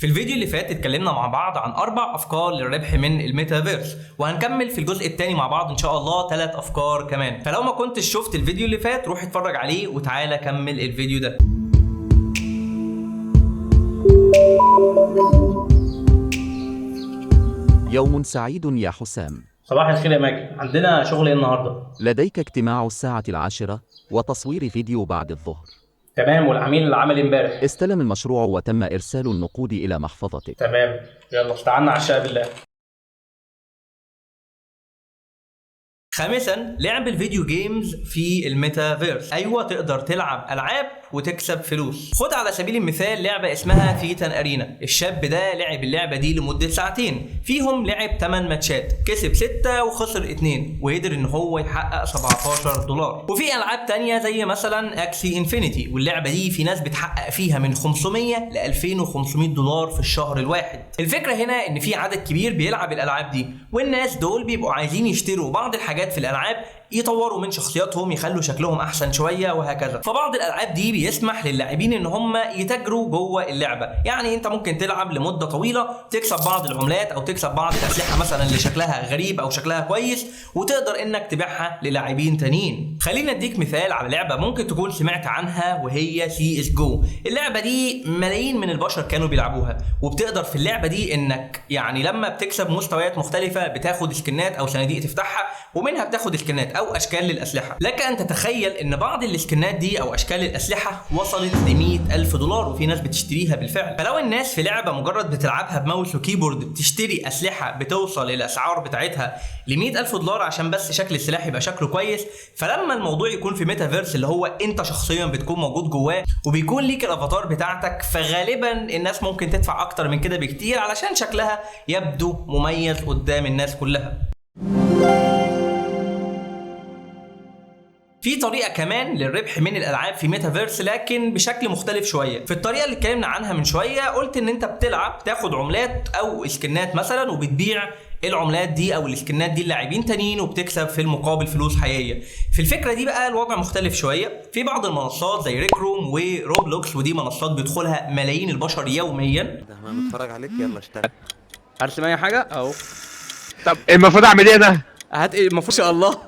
في الفيديو اللي فات اتكلمنا مع بعض عن 4 أفكار للربح من الميتافيرس، وهنكمل في الجزء الثاني مع بعض إن شاء الله 3 أفكار كمان. فلو ما كنتش شفت الفيديو اللي فات روح اتفرج عليه وتعالى كمل الفيديو ده. يوم سعيد يا حسام. صباح الخير يا ماجد، عندنا شغل ايه النهارده؟ لديك اجتماع الساعة 10 وتصوير فيديو بعد الظهر. تمام، والعميل اللي عمل امبارح استلم المشروع وتم إرسال النقود إلى محفظتك. تمام، يلا استعنا على الشقة بالله. خامسا، لعب الفيديو جيمز في الميتافيرس. ايوه، تقدر تلعب العاب وتكسب فلوس. خد على سبيل المثال لعبه اسمها فيتان ارينا. الشاب ده لعب اللعبه دي لمده ساعتين، فيهم لعب 8 ماتشات، كسب 6 وخسر 2، وقدر ان هو يحقق $17. وفي العاب تانية زي مثلا اكسي انفينيتي، واللعبه دي في ناس بتحقق فيها من 500 ل $2500 في الشهر الواحد. الفكره هنا ان في عدد كبير بيلعب الالعاب دي، والناس دول بيبقوا عايزين يشتروا بعض الحاجات في الالعاب، يطوروا من شخصياتهم، يخلوا شكلهم احسن شويه وهكذا. فبعض الالعاب دي بيسمح للاعبين ان هم يتاجروا جوه اللعبه. يعني انت ممكن تلعب لمده طويله، تكسب بعض العملات او تكسب بعض الاسلحه مثلا اللي شكلها غريب او شكلها كويس، وتقدر انك تبيعها للاعبين تانيين. خلينا اديك مثال على لعبه ممكن تكون سمعت عنها، وهي سي اس جو. اللعبه دي ملايين من البشر كانوا بيلعبوها، وبتقدر في اللعبه دي انك يعني لما بتكسب مستويات مختلفه بتاخد سكنات او صناديق تفتحها، ومنها بتاخد سكنات او اشكال للاسلحه. لك ان تتخيل ان بعض السكنات دي او اشكال الاسلحه وصلت ل $100,000، وفي ناس بتشتريها بالفعل. فلو الناس في لعبه مجرد بتلعبها بماوس وكيبورد بتشتري اسلحه بتوصل الاسعار بتاعتها ل $100,000 عشان بس شكل السلاح يبقى شكله كويس، فلما الموضوع يكون في ميتافيرس اللي هو انت شخصيا بتكون موجود جواه وبيكون ليك الافاتار بتاعتك، فغالبا الناس ممكن تدفع اكتر من كده بكتير علشان شكلها يبدو مميز قدام الناس كلها. في طريقة كمان للربح من الألعاب في ميتافيرس، لكن بشكل مختلف شوية. في الطريقة اللي اتكلمنا عنها من شوية قلت إن أنت بتلعب تاخد عملات أو سكنات مثلا، وبتبيع العملات دي أو السكنات دي للاعبين تانيين، وبتكسب في المقابل فلوس حقيقية. في الفكرة دي بقى الوضع مختلف شوية. في بعض المنصات زي ريكروم وروبلوكس، ودي منصات بيدخلها ملايين البشر يوميا. ده احنا بنتفرج عليك، يلا اشتغل. ارسم اي حاجه اهو. طب المفروض اعمل ايه انا؟ هات ايه المفروض؟ ان شاء الله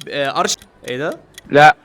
ارش. ايه ده؟ لا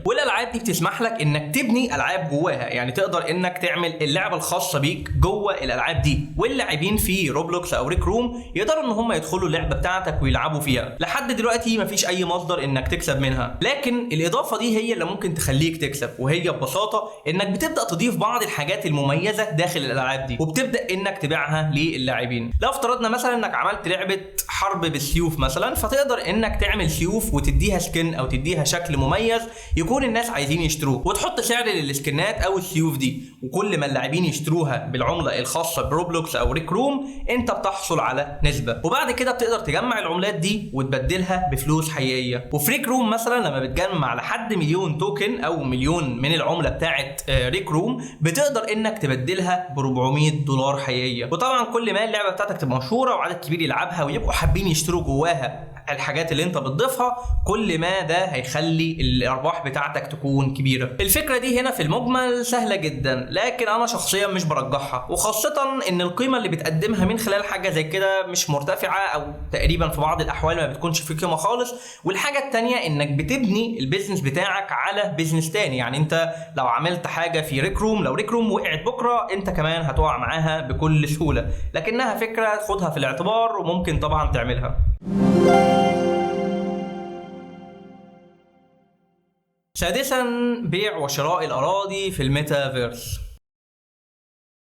والالعاب دي بتسمح لك انك تبني العاب جواها، يعني تقدر انك تعمل اللعبه الخاصه بيك جوه الالعاب دي، واللاعبين في روبلوكس او ريك روم يقدروا ان هم يدخلوا اللعبه بتاعتك ويلعبوا فيها. لحد دلوقتي مفيش اي مصدر انك تكسب منها، لكن الاضافه دي هي اللي ممكن تخليك تكسب، وهي ببساطه انك بتبدا تضيف بعض الحاجات المميزه داخل الالعاب دي، وبتبدا انك تبيعها للاعبين. لو افترضنا مثلا انك عملت لعبه حرب بالسيوف مثلا، فتقدر انك تعمل سيوف وتديها سكن او تديها شكل مميز يكون الناس عايزين يشتروه، وتحط سعر للسكنات او السيوف دي، وكل ما اللاعبين يشتروها بالعمله الخاصه بروبلوكس او ريك روم انت بتحصل على نسبه، وبعد كده بتقدر تجمع العملات دي وتبدلها بفلوس حقيقيه. وفي ريك روم مثلا لما بتجمع لحد 1,000,000 توكن او مليون من العمله بتاعه ريك روم، بتقدر انك تبدلها ب $400 حقيقيه. وطبعا كل ما اللعبه بتاعتك تبقى مشهوره وعدد كبير يلعبها ويبقوا حابين يشتروا جواها الحاجات اللي انت بتضيفها، كل ما ده هيخلي الارباح بتاعتك تكون كبيره. الفكره دي هنا في المجمل سهله جدا، لكن انا شخصيا مش برجحها، وخاصه ان القيمه اللي بتقدمها من خلال حاجه زي كده مش مرتفعه، او تقريبا في بعض الاحوال ما بتكونش في قيمه خالص. والحاجه الثانيه انك بتبني البيزنس بتاعك على بيزنس تاني. يعني انت لو عملت حاجه في ريك روم، لو ريك روم وقعت بكره انت كمان هتقع معاها بكل سهوله، لكنها فكره خدها في الاعتبار وممكن طبعا تعملها. سادسا، بيع وشراء الأراضي في الميتافيرس.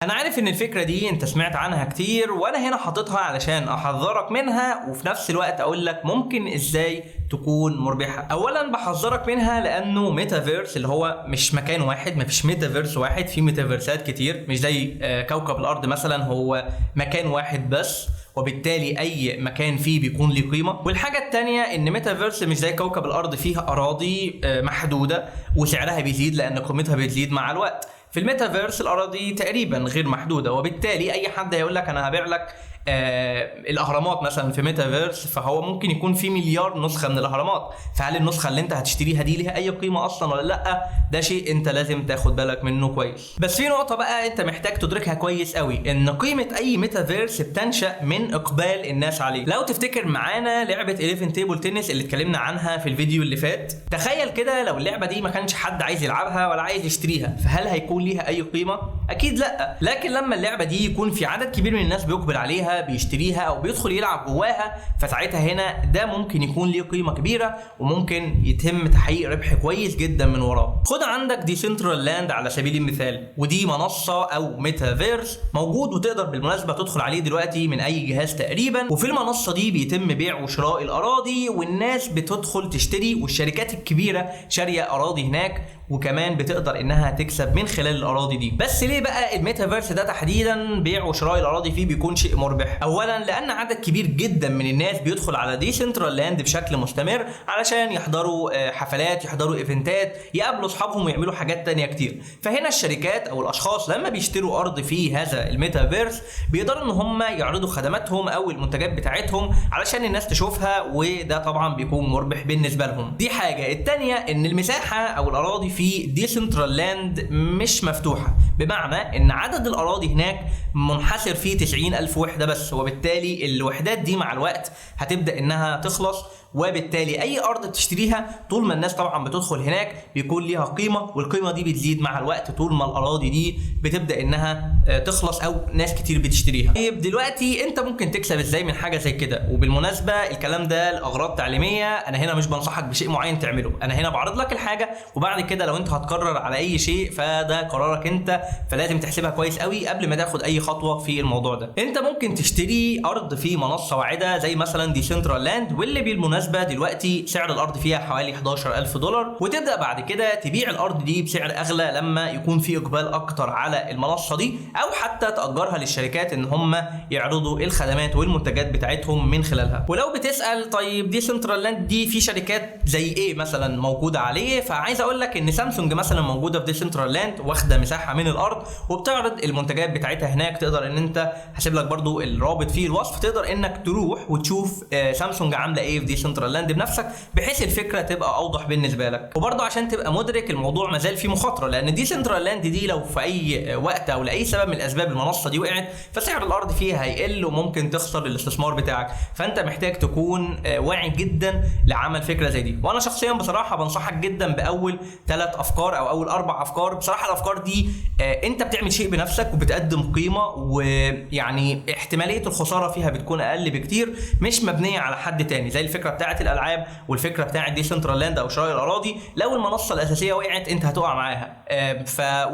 أنا عارف إن الفكرة دي أنت سمعت عنها كتير، وأنا هنا حاططها علشان أحذرك منها، وفي نفس الوقت أقول لك ممكن إزاي تكون مربحة. أولا بحذرك منها لأنه ميتافيرس اللي هو مش مكان واحد، مفيش ميتافيرس واحد، في ميتافيرسات كتير، مش زي كوكب الأرض مثلا هو مكان واحد بس، وبالتالي اي مكان فيه بيكون له قيمه. والحاجه الثانيه ان ميتافيرس مش زي كوكب الارض فيها اراضي محدوده وسعرها بيزيد لان قيمتها بتزيد مع الوقت. في الميتافيرس الاراضي تقريبا غير محدوده، وبالتالي اي حد هيقول لك انا هبيع لك الاهرامات مثلا في ميتافيرس، فهو ممكن يكون في مليار نسخه من الاهرامات، فهل النسخه اللي انت هتشتريها دي ليها اي قيمه اصلا ولا لا؟ ده شيء انت لازم تاخد بالك منه كويس. بس في نقطه بقى انت محتاج تدركها كويس قوي، ان قيمه اي ميتافيرس بتنشا من اقبال الناس عليه. لو تفتكر معانا لعبه 11 تيبل تنس اللي اتكلمنا عنها في الفيديو اللي فات، تخيل كده لو اللعبه دي ما كانش حد عايز يلعبها ولا عايز يشتريها، فهل هيكون ليها اي قيمه؟ اكيد لا. لكن لما اللعبه دي يكون في عدد كبير من الناس بيقبل عليها بيشتريها او بيدخل يلعب جواها، فساعتها هنا ده ممكن يكون ليه قيمه كبيره وممكن يتم تحقيق ربح كويس جدا من وراه. خد عندك ديسنترال على سبيل المثال، ودي منصه او ميتافيرس موجود وتقدر بالمناسبه تدخل عليه دلوقتي من اي جهاز تقريبا. وفي المنصه دي بيتم بيع وشراء الاراضي، والناس بتدخل تشتري، والشركات الكبيره شاريه اراضي هناك، وكمان بتقدر انها تكسب من خلال الاراضي دي. بس ليه بقى الميتافيرس ده تحديدا بيع وشراء الاراضي فيه بيكون شيء مربح؟ اولا لان عدد كبير جدا من الناس بيدخل على ديسنترال بشكل مستمر علشان يحضروا حفلات، يحضروا ايفنتات، يقابلوا اصحابهم ويعملوا حاجات تانية كتير. فهنا الشركات او الاشخاص لما بيشتروا ارض في هذا الميتافيرس بيقدروا ان هم يعرضوا خدماتهم او المنتجات بتاعتهم علشان الناس تشوفها، وده طبعا بيكون مربح بالنسبه لهم. دي حاجه. التانية ان المساحه او الاراضي في ديسنترال مش مفتوحه، بمعنى ان عدد الاراضي هناك منحصر في 90,000 وحده بس، وبالتالي الوحدات دي مع الوقت هتبدا انها تخلص، وبالتالي اي ارض تشتريها طول ما الناس طبعا بتدخل هناك بيكون ليها قيمه، والقيمه دي بتزيد مع الوقت طول ما الاراضي دي بتبدا انها تخلص او ناس كتير بتشتريها. طيب دلوقتي انت ممكن تكسب ازاي من حاجه زي كده؟ وبالمناسبه الكلام ده لاغراض تعليميه، انا هنا مش بنصحك بشيء معين تعمله، انا هنا بعرض لك الحاجه، وبعد كده لو انت هتقرر على اي شيء فده قرارك انت، فلازم تحسبها كويس قوي قبل ما تاخد اي خطوه في الموضوع ده. انت ممكن تشتري ارض في منصه واعده زي مثلا ديسنترال واللي بالمناسبه دلوقتي سعر الارض فيها حوالي $11,000، وتبدا بعد كده تبيع الارض دي بسعر اغلى لما يكون في اقبال اكتر على المنصه دي، او حتى تاجرها للشركات ان هم يعرضوا الخدمات والمنتجات بتاعتهم من خلالها. ولو بتسال طيب ديسنترال دي في شركات زي ايه مثلا موجوده عليه، فعايز اقول لك ان سامسونج مثلا موجوده في ديسنترال واخده مساحه من الارض وبتعرض المنتجات بتاعتها هناك. تقدر ان انت هسيب لك برضو الرابط في الوصف، تقدر انك تروح وتشوف سامسونج عامله ايه في ديسنترال بنفسك، بحيث الفكره تبقى اوضح بالنسبه لك. وبرضه عشان تبقى مدرك الموضوع مازال فيه مخاطره، لان ديسنترال دي لو في اي وقت او لاي سبب من الاسباب المنصه دي وقعت، فسعر الارض فيها هيقل وممكن تخسر الاستثمار بتاعك. فانت محتاج تكون واعي جدا لعمل فكره زي دي. وانا شخصيا بصراحه بنصحك جدا باول 3 افكار او اول 4 افكار. بصراحه الافكار دي انت بتعمل شيء بنفسك وبتقدم قيمه، ويعني احتماليه الخساره فيها بتكون اقل بكتير، مش مبنيه على حد تاني، زي الفكره بتاعت الالعاب والفكره بتاعت ديسنترال او شراء الاراضي. لو المنصه الاساسيه وقعت انت هتقع معاها،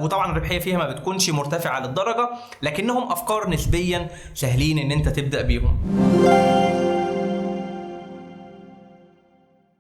وطبعا الربحيه فيها ما بتكونش مرتفعه للدرجه، لكنهم افكار نسبيا سهلين ان انت تبدا بيهم.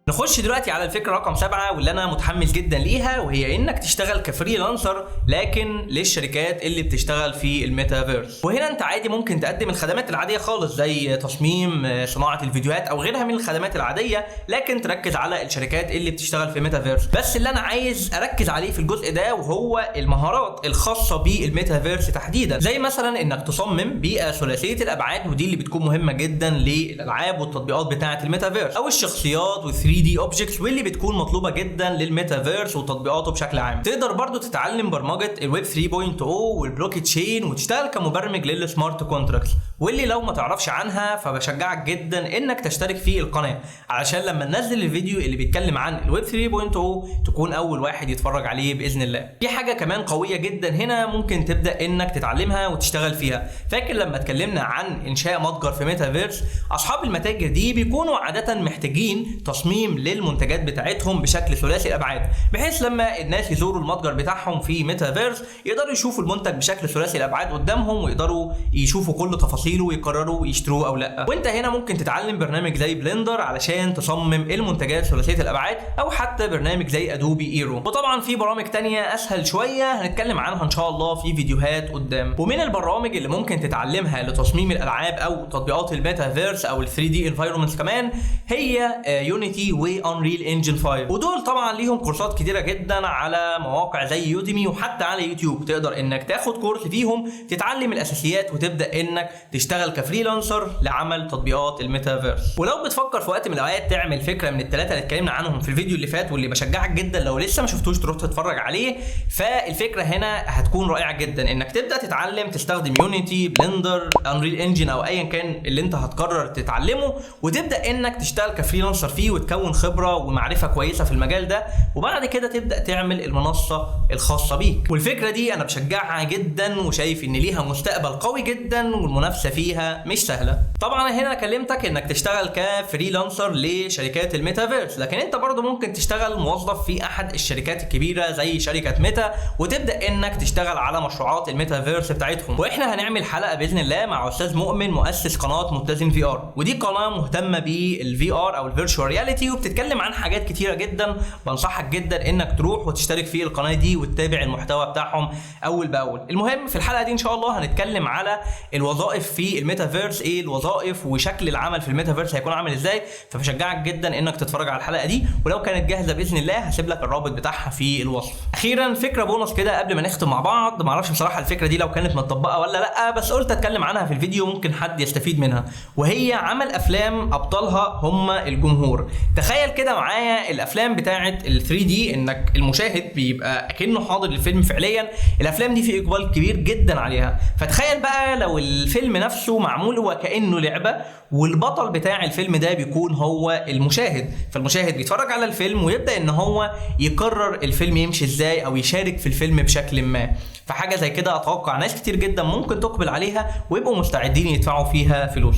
نخش دلوقتي على الفكره رقم 7 واللي انا متحمس جدا ليها، وهي انك تشتغل كفريلانسر لكن للشركات اللي بتشتغل في الميتافيرس. وهنا انت عادي ممكن تقدم الخدمات العاديه خالص زي تصميم، صناعه الفيديوهات او غيرها من الخدمات العاديه، لكن تركز على الشركات اللي بتشتغل في الميتافيرس. بس اللي انا عايز اركز عليه في الجزء ده وهو المهارات الخاصه بالميتافيرس تحديدا، زي مثلا انك تصمم بيئه ثلاثيه الابعاد، ودي اللي بتكون مهمه جدا للالعاب والتطبيقات بتاعه الميتافيرس، او الشخصيات وال3D اوبجكتس، واللي بتكون مطلوبه جدا للميتافيرس وتطبيقاته بشكل عام. تقدر برضو تتعلم برمجه الويب 3.0 والبلوك تشين، وتشتغل كمبرمج للسمارت كونتراكتس، واللي لو ما تعرفش عنها فبشجعك جدا انك تشترك في القناه علشان لما ننزل الفيديو اللي بيتكلم عن الويب 3.0 تكون اول واحد يتفرج عليه باذن الله. في حاجه كمان قويه جدا هنا ممكن تبدا انك تتعلمها وتشتغل فيها. فاكر لما اتكلمنا عن انشاء متجر في ميتافيرس، اصحاب المتاجر دي بيكونوا عاده محتاجين تصميم للمنتجات بتاعتهم بشكل ثلاثي الابعاد، بحيث لما الناس يزوروا المتجر بتاعهم في ميتافيرس يقدروا يشوفوا المنتج بشكل ثلاثي الابعاد قدامهم، ويقدروا يشوفوا كل تفاصيله ويقرروا يشتروه او لا. وانت هنا ممكن تتعلم برنامج زي بلندر علشان تصمم المنتجات ثلاثيه الابعاد، او حتى برنامج زي ادوبي ايرو. وطبعا في برامج تانية اسهل شويه هنتكلم عنها ان شاء الله في فيديوهات قدام. ومن البرامج اللي ممكن تتعلمها لتصميم الالعاب او تطبيقات الميتافيرس او ال3D انفايرمنتس كمان هي يونيتي وانريل انجن 5. ودول طبعا ليهم كورسات كتيره جدا على مواقع زي يوديمي وحتى على يوتيوب، تقدر انك تاخد كورس فيهم تتعلم الاساسيات وتبدا انك تشتغل كفريلانسر لعمل تطبيقات الميتافيرس. ولو بتفكر في وقت من الاوقات تعمل فكره من الثلاثه اللي اتكلمنا عنهم في الفيديو اللي فات واللي بشجعك جدا لو لسه ما شفتوش تروح تتفرج عليه، فالفكره هنا هتكون رائعه جدا انك تبدا تتعلم تستخدم يونيتي، بلندر، انريل انجن او ايا كان اللي انت هتقرر تتعلمه، وتبدا انك تشتغل كفريلانسر فيه وتكون خبره ومعرفه كويسه في المجال ده، وبعد كده تبدا تعمل المنصه الخاصه بيك. والفكره دي انا بشجعها جدا وشايف ان ليها مستقبل قوي جدا والمنافسه فيها مش سهله. طبعا هنا كلمتك انك تشتغل كفريلانسر لشركات الميتافيرس، لكن انت برضو ممكن تشتغل موظف في احد الشركات الكبيره زي شركه ميتا وتبدا انك تشتغل على مشروعات الميتافيرس بتاعتهم. واحنا هنعمل حلقه باذن الله مع استاذ مؤمن مؤسس قناه متزن في ار، ودي قناه مهتمه بالفي ار او الفيرتشوال رياليتي وبتتكلم عن حاجات كتيره جدا. بنصحك جدا انك تروح وتشترك في القناه دي وتتابع المحتوى بتاعهم اول باول. المهم في الحلقه دي ان شاء الله هنتكلم على الوظائف في الميتافيرس، ايه الوظائف وشكل العمل في الميتافيرس هيكون عامل ازاي، فبشجعك جدا انك تتفرج على الحلقه دي، ولو كانت جاهزه باذن الله هسيب لك الرابط بتاعها في الوصف. اخيرا فكره بونص كده قبل ما نختم مع بعض، معرفش بصراحه الفكره دي لو كانت متطبقه ولا لا، بس قلت اتكلم عنها في الفيديو ممكن حد يستفيد منها، وهي عمل افلام ابطالها هم الجمهور. تخيل كده معايا الافلام بتاعه ال 3 دي انك المشاهد بيبقى اكنه حاضر الفيلم فعليا، الافلام دي في اقبال كبير جدا عليها. فتخيل بقى لو الفيلم نفسه معمول وكانه لعبه والبطل بتاع الفيلم ده بيكون هو المشاهد، فالمشاهد بيتفرج على الفيلم ويبدا ان هو يقرر الفيلم يمشي ازاي او يشارك في الفيلم بشكل ما. فحاجه زي كده اتوقع ناس كتير جدا ممكن تقبل عليها ويبقوا مستعدين يدفعوا فيها فلوس.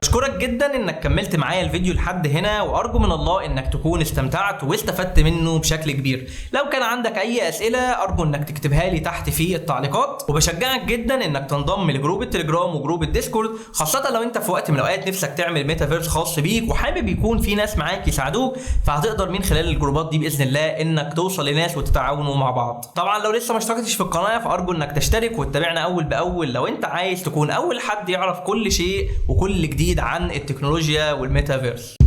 بشكرك جدا انك كملت معايا الفيديو لحد هنا، وارجو من الله انك تكون استمتعت واستفدت منه بشكل كبير. لو كان عندك اي اسئله ارجو انك تكتبها لي تحت في التعليقات، وبشجعك جدا انك تنضم لجروب التليجرام وجروب الديسكورد، خاصه لو انت في وقت من الاوقات نفسك تعمل ميتافيرس خاص بيك وحابب يكون في ناس معاك يساعدوك، فهتقدر من خلال الجروبات دي باذن الله انك توصل لناس وتتعاونوا مع بعض. طبعا لو لسه ما اشتركتش في القناه فارجو انك تشترك وتتابعنا اول باول لو انت عايز تكون اول حد يعرف كل شيء وكل جديد عن التكنولوجيا والميتافيرس.